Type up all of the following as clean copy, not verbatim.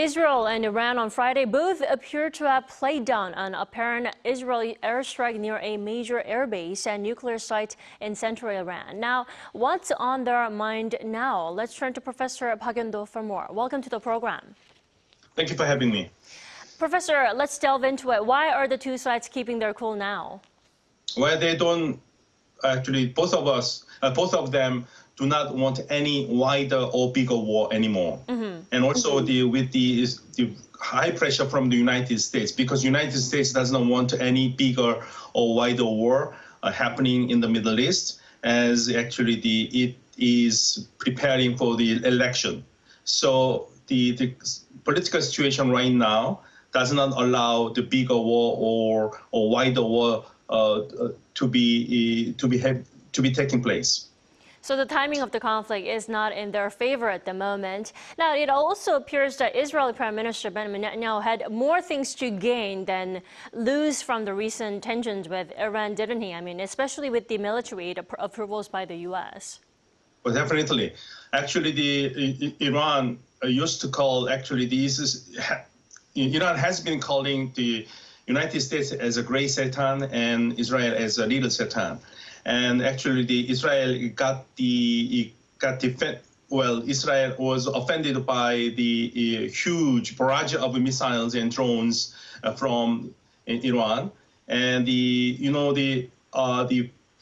Israel and Iran on Friday both appear to have played down an apparent Israeli airstrike near a major airbase and nuclear site in central Iran. Now, what's on their mind now? Let's turn to Professor Park Hyon-do for more. Welcome to the program. Thank you for having me. Professor, let's delve into it. Why are the two sides keeping their cool now? Well, they don't actually, both of them do not want any wider or bigger war anymore. And also with the high pressure from the United States, because United States does not want any bigger or wider war happening in the Middle East, as actually it is preparing for the election. So the political situation right now does not allow the bigger war or wider war to be taking place. So the timing of the conflict is not in their favor at the moment. Now, it also appears that Israeli Prime Minister Benjamin Netanyahu had more things to gain than lose from the recent tensions with Iran, didn't he? I mean, especially with the military aid approvals by the U.S. Well, definitely. Actually, Iran used to call, Iran has been calling the United States as a great Satan and Israel as a little Satan. And actually, Israel Israel was offended by the huge barrage of missiles and drones from Iran. And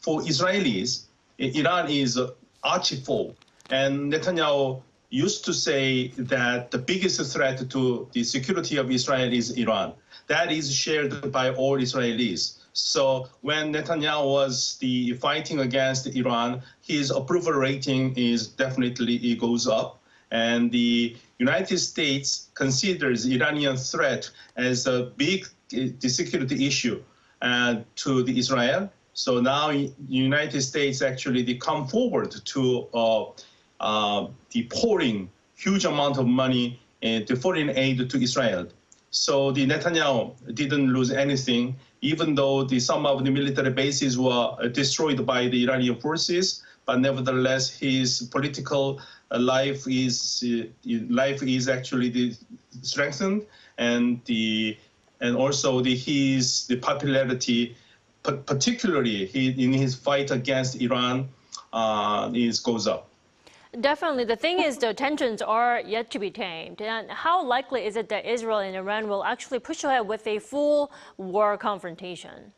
for Israelis, Iran is archfoe. And Netanyahu used to say that the biggest threat to the security of Israel is Iran. That is shared by all Israelis. So when Netanyahu was fighting against Iran, his approval rating it goes up. And the United States considers Iranian threat as a big security issue to Israel. So now the United States they come forward to pouring huge amount of money to foreign aid to Israel. So the Netanyahu didn't lose anything, even though some of the military bases were destroyed by the Iranian forces. But nevertheless, his political life is actually strengthened, and also his popularity, particularly in his fight against Iran, goes up. Definitely. The thing is, the tensions are yet to be tamed. And how likely is it that Israel and Iran will actually push ahead with a full war confrontation?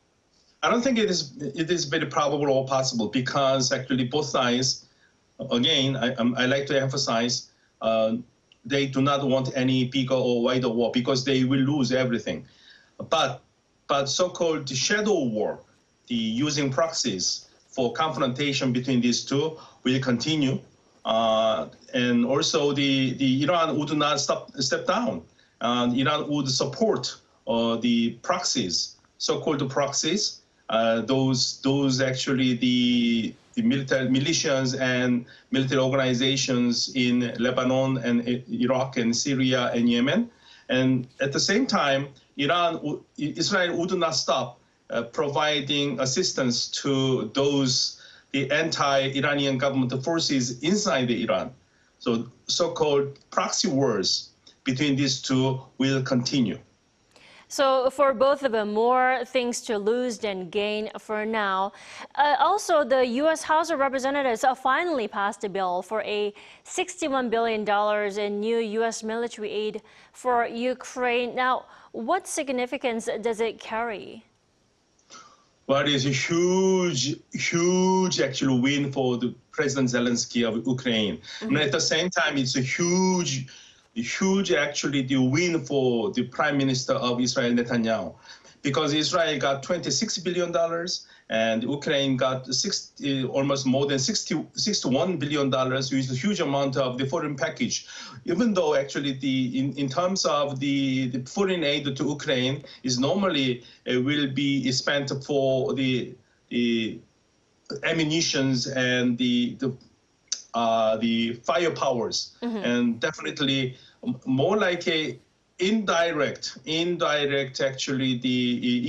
I don't think it is very probable or possible, because actually both sides, again, I like to emphasize, they do not want any bigger or wider war because they will lose everything. But so-called shadow war, the using proxies for confrontation between these two will continue. And also the Iran would not step down. Iran would support the proxies, so-called proxies. Those actually the military militias and military organizations in Lebanon and Iraq and Syria and Yemen. And at the same time, Israel would not stop providing assistance to the anti-Iranian government forces inside Iran. So so-called proxy wars between these two will continue. So for both of them, more things to lose than gain for now. Also, the U.S. House of Representatives finally passed a bill for a $61 billion in new U.S. military aid for Ukraine. Now, what significance does it carry? Well, it's a huge actual win for the President Zelensky of Ukraine. And at the same time, it's a huge actually the win for the Prime Minister of Israel, Netanyahu, because Israel got $26 billion and Ukraine got almost more than $61 billion, which is a huge amount of the foreign package. Even though actually in terms of the foreign aid to Ukraine is normally will be spent for the ammunitions and the firepowers, and definitely more like a indirect actually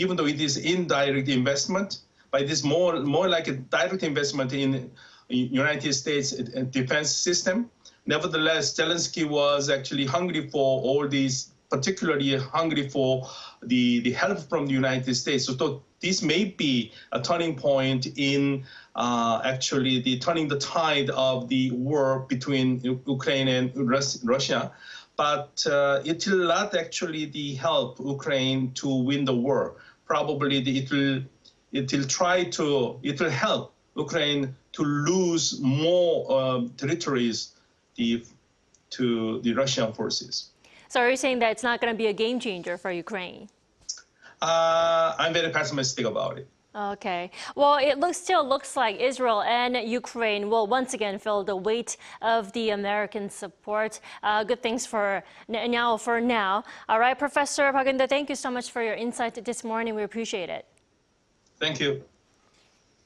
even though it is indirect investment, but it is more like a direct investment in United States defense system, nevertheless, Zelensky was actually hungry for all these, particularly hungry for the help from the United States. So this may be a turning point in actually turning the tide of the war between Ukraine and Russia. But it will not actually help Ukraine to win the war. Probably it will help Ukraine to lose more territories to the Russian forces. So are you saying that it's not going to be a game changer for Ukraine? I'm very pessimistic about it. Okay. Well, it still looks like Israel and Ukraine will once again feel the weight of the American support. Good things for now. All right, Professor Park Hyon-do, thank you so much for your insight this morning. We appreciate it. Thank you.